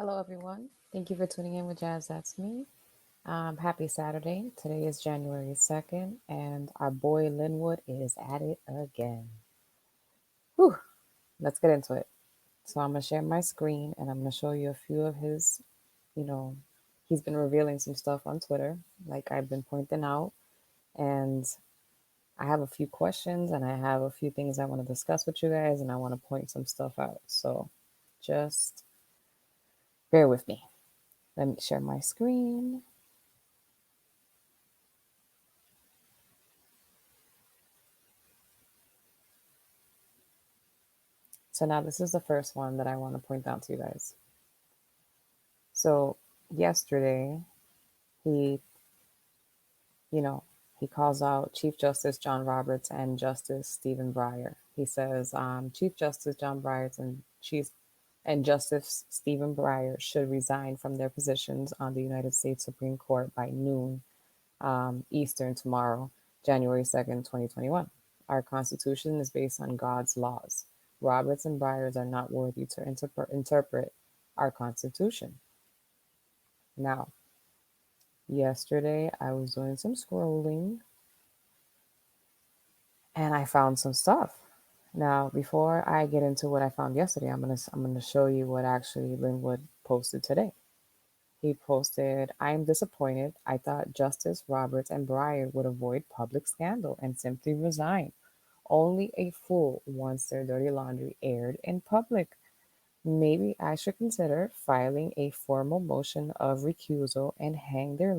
Hello, everyone. Thank you for tuning in with Jazz. That's me. Happy Saturday. Today is January 2nd, and our boy Linwood is at it again. Whew. Let's get into it. So, I'm going to share my screen and I'm going to show you a few of his, you know, he's been revealing some stuff on Twitter, like I've been pointing out. And I have a few questions and I have a few things I want to discuss with you guys, and I want to point some stuff out. So, just bear with me. Let me share my screen. So now this is the first one that I want to point out to you guys. So yesterday, he, he calls out Chief Justice John Roberts and Justice Stephen Breyer. He says Chief Justice John Roberts and Justice Stephen Breyer should resign from their positions on the United States Supreme Court by noon Eastern tomorrow, January 2nd, 2021. Our Constitution is based on God's laws. Roberts and Breyer are not worthy to interpret our Constitution. Now, yesterday I was doing some scrolling and I found some stuff. Now, before I get into what I found yesterday, I'm gonna show you what actually Linwood posted today. He posted, "I am disappointed. I thought Justice Roberts and Breyer would avoid public scandal and simply resign. Only a fool wants their dirty laundry aired in public. Maybe I should consider filing a formal motion of recusal and hang their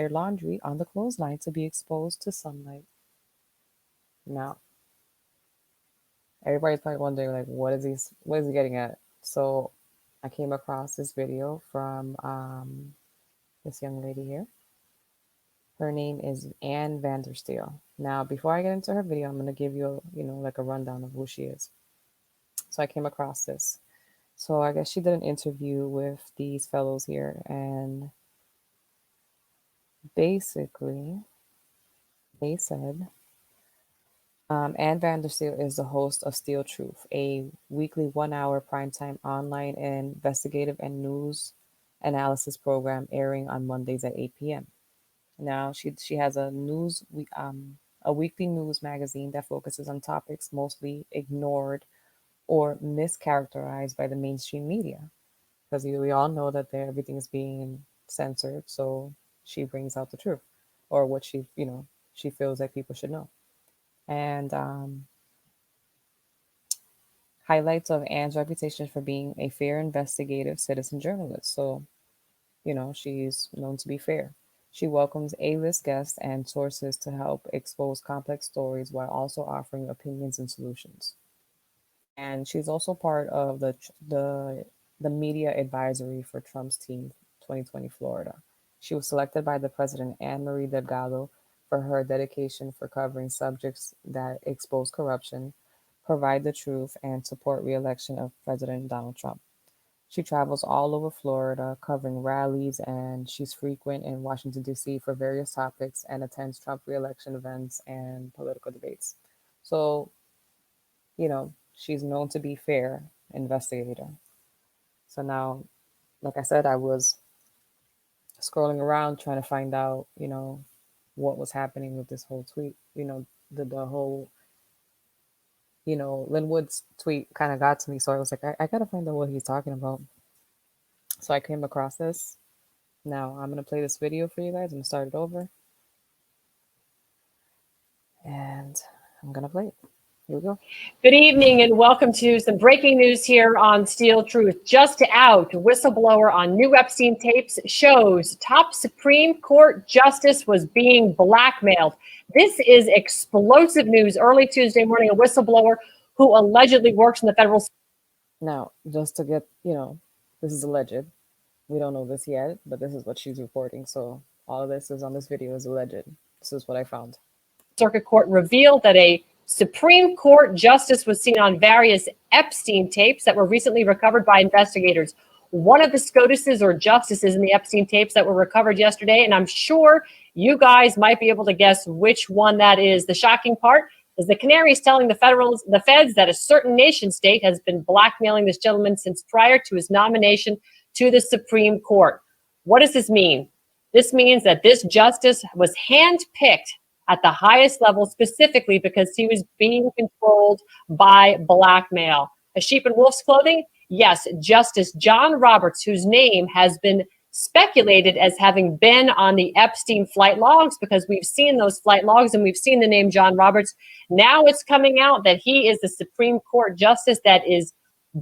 laundry on the clothesline to be exposed to sunlight." Now, everybody's probably wondering, like, what is he getting at? So I came across this video from this young lady here. Her name is Ann Vandersteel. Now, before I get into her video, I'm going to give you, like a rundown of who she is. So I came across this. So I guess she did an interview with these fellows here, and basically they said, Ann Vandersteel is the host of Steel Truth, a weekly 1-hour primetime online investigative and news analysis program airing on Mondays at 8 p.m. Now she has a weekly news magazine that focuses on topics mostly ignored or mischaracterized by the mainstream media, because we all know that everything is being censored. So she brings out the truth, or what she feels like people should know. And highlights of Anne's reputation for being a fair, investigative citizen journalist. So, she's known to be fair. She welcomes A-list guests and sources to help expose complex stories while also offering opinions and solutions. And she's also part of the media advisory for Trump's team 2020 Florida. She was selected by the president, Anne Marie Delgado, for her dedication for covering subjects that expose corruption, provide the truth, and support re-election of President Donald Trump. She travels all over Florida covering rallies, and she's frequent in Washington, D.C. for various topics and attends Trump re-election events and political debates. So, she's known to be fair investigator. So now, like I said, I was scrolling around trying to find out, what was happening with this whole tweet. The whole, Linwood's tweet kind of got to me. So I was like, I got to find out what he's talking about. So I came across this. Now I'm going to play this video for you guys. I'm going to start it over. And I'm going to play it. Here we go. Good evening and welcome to some breaking news here on Steel Truth. Just out, whistleblower on new Epstein tapes shows top Supreme Court justice was being blackmailed. This is explosive news. Early Tuesday morning, a whistleblower who allegedly works in the federal. Now, just to get, this is alleged. We don't know this yet, but this is what she's reporting. So all of this is on this video is alleged. This is what I found. Circuit Court revealed that a Supreme Court justice was seen on various Epstein tapes that were recently recovered by investigators. One of the SCOTUSes or justices in the Epstein tapes that were recovered yesterday, and I'm sure you guys might be able to guess which one that is. The shocking part, is the Canaries telling the feds that a certain nation state has been blackmailing this gentleman since prior to his nomination to the Supreme Court. What does this mean? This means that this justice was handpicked at the highest level specifically because he was being controlled by blackmail. A sheep in wolf's clothing? Yes, Justice John Roberts, whose name has been speculated as having been on the Epstein flight logs, because we've seen those flight logs and we've seen the name John Roberts. Now it's coming out that he is the Supreme Court justice that is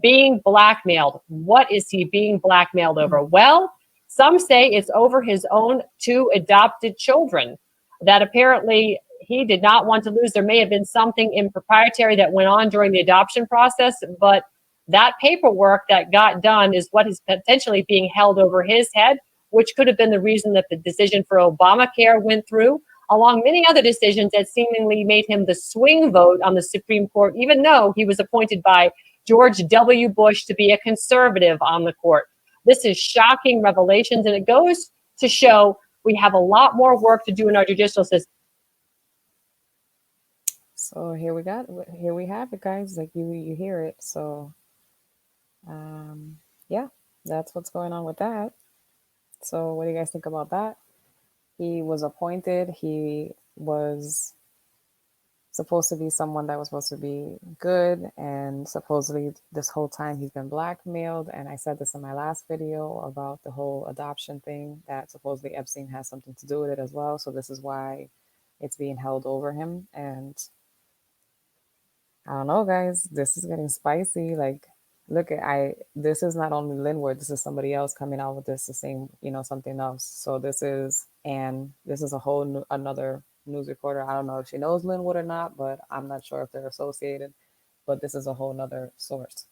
being blackmailed. What is he being blackmailed over? Well, some say it's over his own two adopted children that apparently he did not want to lose. There may have been something improprietary that went on during the adoption process, but that paperwork that got done is what is potentially being held over his head, which could have been the reason that the decision for Obamacare went through, along many other decisions that seemingly made him the swing vote on the Supreme Court, even though he was appointed by George W. Bush to be a conservative on the court. This is shocking revelations, and it goes to show we have a lot more work to do in our judicial system. So here we have it, guys. Like you hear it. So yeah, that's what's going on with that. So what do you guys think about that? He was appointed. He was supposed to be someone that was supposed to be good, and supposedly this whole time he's been blackmailed. And I said this in my last video about the whole adoption thing, that supposedly Epstein has something to do with it as well. So this is why it's being held over him. And I don't know, guys, this is getting spicy. Like, look at this is not only Linwood, this is somebody else coming out with this, the same, something else. So this is a whole another news reporter. I don't know if she knows Linwood or not, but I'm not sure if they're associated. But this is a whole nother source.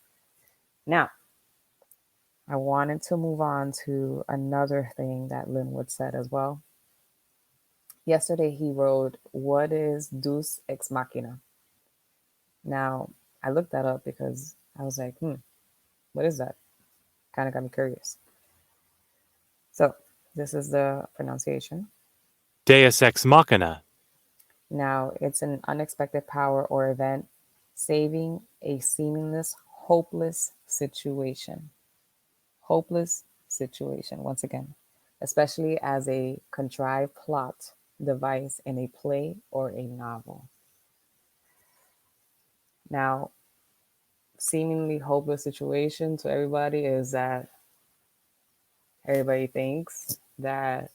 Now, I wanted to move on to another thing that Linwood said as well. Yesterday he wrote, "What is Deus ex machina?" Now, I looked that up because I was like, what is that? Kind of got me curious. So this is the pronunciation. Deus ex machina. Now, it's an unexpected power or event saving a seamless, hopeless situation. Hopeless situation, once again, especially as a contrived plot device in a play or a novel. Now, seemingly hopeless situation to everybody is that everybody thinks that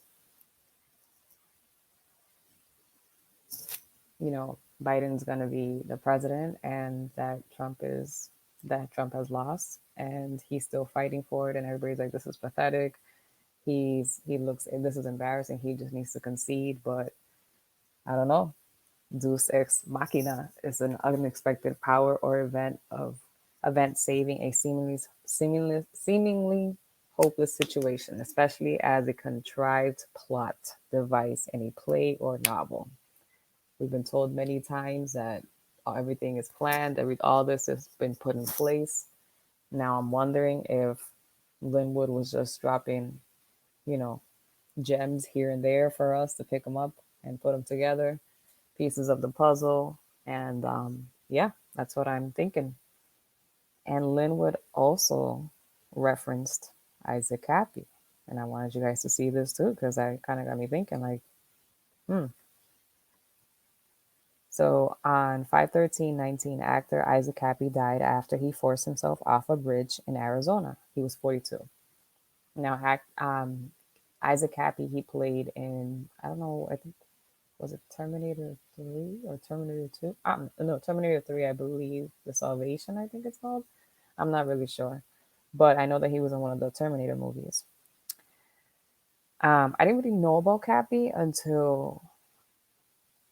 Biden's going to be the president, and that Trump has lost, and he's still fighting for it, and everybody's like, this is pathetic. He looks, this is embarrassing. He just needs to concede. But I don't know. Deus ex machina is an unexpected power or event saving a seemingly hopeless situation, especially as a contrived plot device in a play or novel. We've been told many times that everything is planned, all this has been put in place. Now I'm wondering if Linwood was just dropping, gems here and there for us to pick them up and put them together, pieces of the puzzle. And yeah, that's what I'm thinking. And Linwood also referenced Isaac Kappy. And I wanted you guys to see this too, because I kind of got me thinking, like, So on 5/13/19, actor Isaac Kappy died after he forced himself off a bridge in Arizona. He was 42. Now, Isaac Kappy, he played in, I don't know, I think, was it Terminator 3 or Terminator 2? No, Terminator 3, I believe. The Salvation, I think it's called. I'm not really sure. But I know that he was in one of the Terminator movies. I didn't really know about Kappy until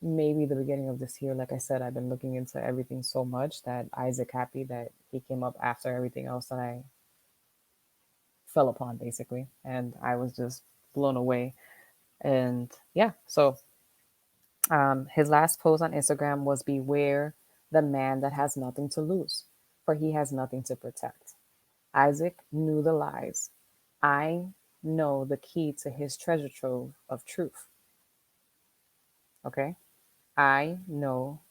maybe the beginning of this year. Like I said, I've been looking into everything so much that Isaac Kappy, that he came up after everything else that I fell upon, basically. And I was just blown away. And yeah, so his last post on Instagram was, "Beware the man that has nothing to lose, for he has nothing to protect." Isaac knew the lies. I know the key to his treasure trove of truth. Okay? I know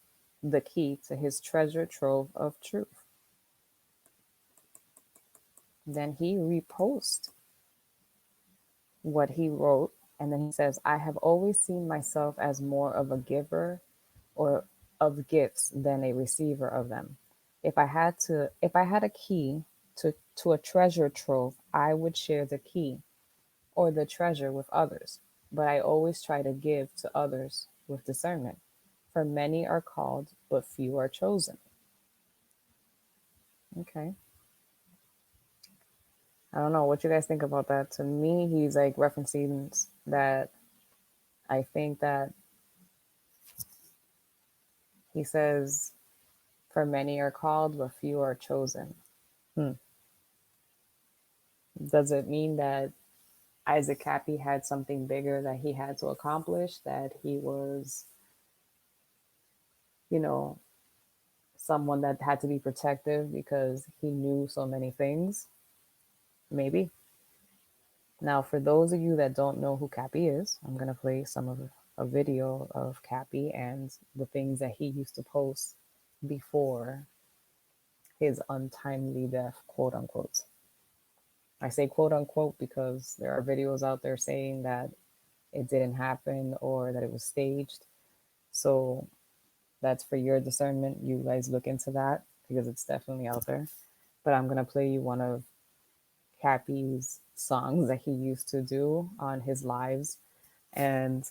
the key to his treasure trove of truth. Then he reposts what he wrote, and then he says, I have always seen myself as more of a giver or of gifts than a receiver of them. If I had a key to a treasure trove, I would share the key or the treasure with others, but I always try to give to others with discernment. For many are called, but few are chosen. Okay. I don't know what you guys think about that. To me, he's like referencing that. I think that he says, for many are called, but few are chosen. Does it mean that Isaac Kappy had something bigger that he had to accomplish, that he was, someone that had to be protective because he knew so many things? Maybe. Now, for those of you that don't know who Kappy is, I'm going to play some of a video of Kappy and the things that he used to post before his untimely death, quote unquote. I say quote unquote because there are videos out there saying that it didn't happen or that it was staged. So that's for your discernment. You guys look into that because it's definitely out there. But I'm going to play you one of Kappy's songs that he used to do on his lives. And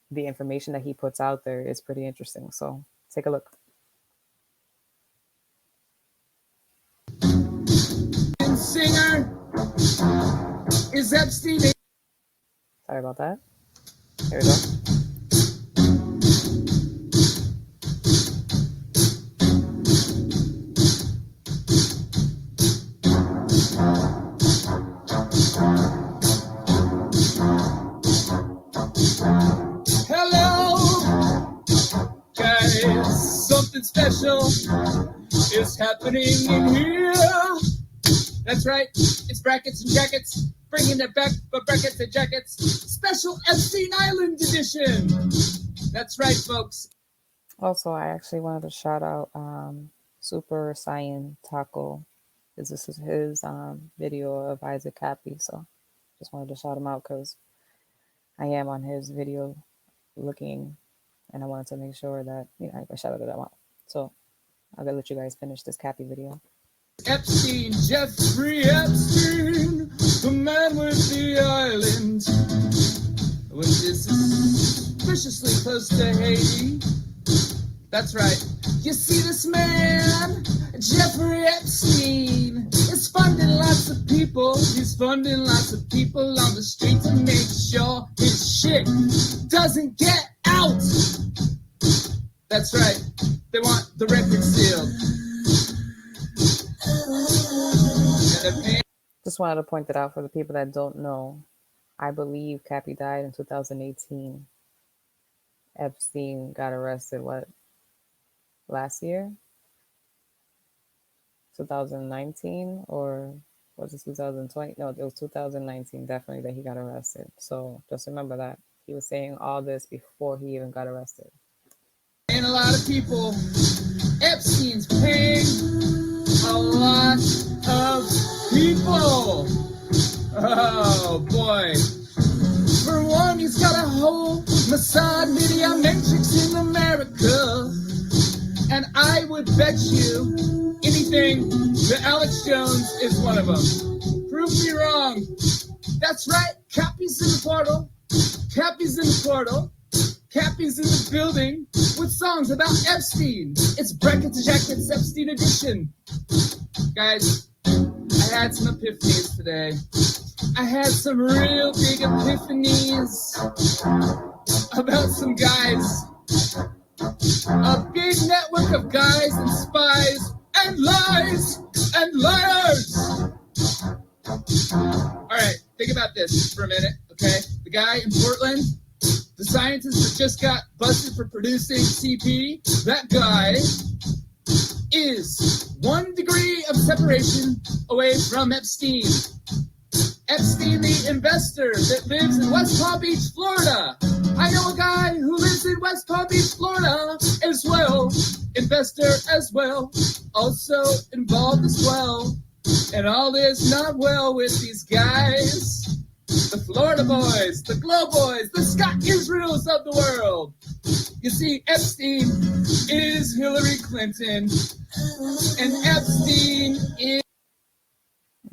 the information that he puts out there is pretty interesting. So take a look. Singer is Epstein. Sorry about that. Here we go. Hello, guys. Something special is happening in here. That's right. It's brackets and jackets. Bringing it back, but brackets and jackets. Special Epstein Island edition. That's right, folks. Also, I actually wanted to shout out Super Saiyan Taco. This is his video of Isaac Kappy. So just wanted to shout him out because I am on his video looking, and I wanted to make sure that I shouted him out. So I'll let you guys finish this Kappy video. Epstein, Jeffrey Epstein, the man with the island. When this is suspiciously close to Haiti. That's right. You see this man, Jeffrey Epstein, is funding lots of people. He's funding lots of people on the street to make sure his shit doesn't get out. That's right. They want the record sealed. Just wanted to point that out for the people that don't know. I believe Kappy died in 2018. Epstein got arrested, last year? 2019? Or was it 2020? No, it was 2019, definitely, that he got arrested. So just remember that. He was saying all this before he even got arrested. And a lot of people, Epstein's paying a lot of people. Oh boy. For one, he's got a whole Mossad media matrix in America. And I would bet you anything that Alex Jones is one of them. Prove me wrong. That's right. Kappy's in the portal. Kappy's in the portal. Kappy's in the building with songs about Epstein. It's Brackets and Jackets Epstein edition. Guys, I had some epiphanies today. I had some real big epiphanies about some guys. A big network of guys and spies and lies and liars. All right, think about this for a minute, okay? The guy in Portland, the scientist that just got busted for producing CP, that guy is 1 degree of separation away from Epstein. Epstein, the investor that lives in West Palm Beach, Florida. I know a guy who lives in West Palm Beach, Florida as well. Investor as well. Also involved as well. And all is not well with these guys. The Florida boys, the Glow boys, the Scott Israels of the world. You see, Epstein is Hillary Clinton. And Epstein is...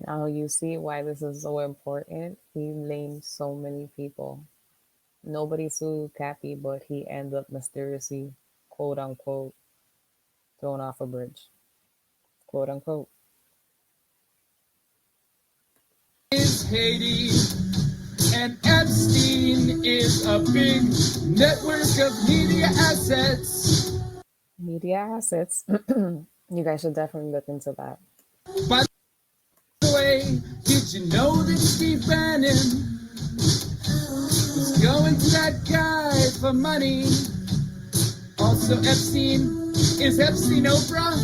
Now you see why this is so important. He named so many people. Nobody sued Kappy, but he ended up mysteriously, quote unquote, thrown off a bridge. Quote unquote. Is Haiti, and Epstein is a big network of media assets. Media assets. You guys should definitely look into that. By the way, did you know that Steve Bannon was going to that guy for money? Also, Epstein is Epstein Oprah.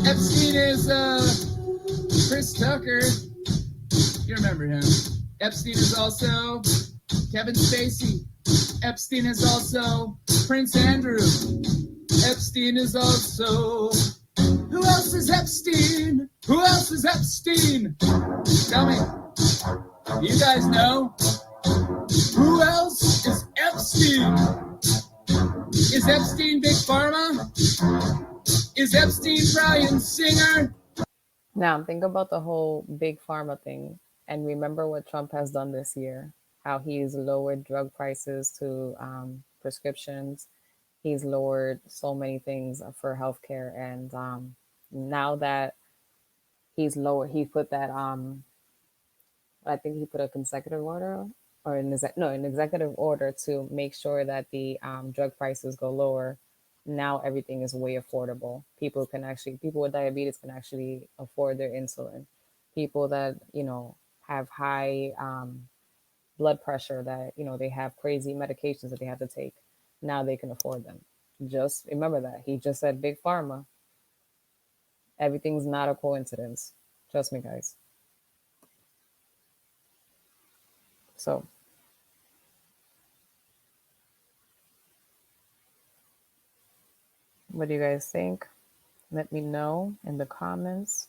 Epstein is Chris Tucker. You remember him. Epstein is also Kevin Spacey. Epstein is also Prince Andrew. Epstein is also... Who else is Epstein? Who else is Epstein? Tell me. You guys know? Who else is Epstein? Is Epstein Big Pharma? Is Epstein Brian Singer? Now think about the whole big pharma thing, and remember what Trump has done this year. How he's lowered drug prices to prescriptions. He's lowered so many things for healthcare, and now that he's lowered, he put that I think he put a consecutive order or an executive order to make sure that the drug prices go lower. Now everything is way affordable. People with diabetes can actually afford their insulin. People that have high blood pressure, that they have crazy medications that they have to take, now they can afford them. Just remember that he just said big pharma. Everything's not a coincidence. Trust me, guys. So what do you guys think? Let me know in the comments,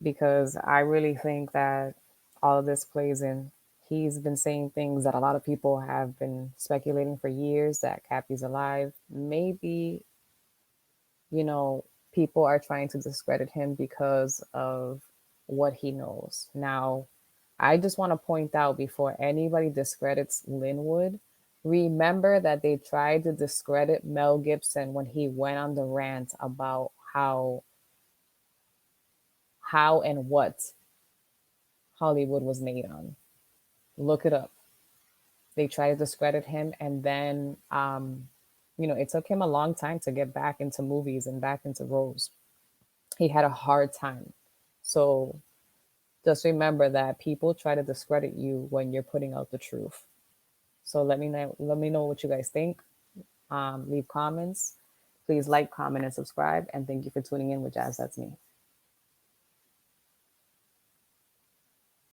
because I really think that all of this plays in. He's been saying things that a lot of people have been speculating for years, that Kappy's alive. Maybe, people are trying to discredit him because of what he knows. Now, I just want to point out, before anybody discredits Linwood, remember that they tried to discredit Mel Gibson when he went on the rant about how and what Hollywood was made on. Look it up. They tried to discredit him, and then it took him a long time to get back into movies and back into roles. He had a hard time. So just remember that people try to discredit you when you're putting out the truth. So let me know what you guys think. Leave comments. Please like, comment, and subscribe. And thank you for tuning in with Jazz That's Me.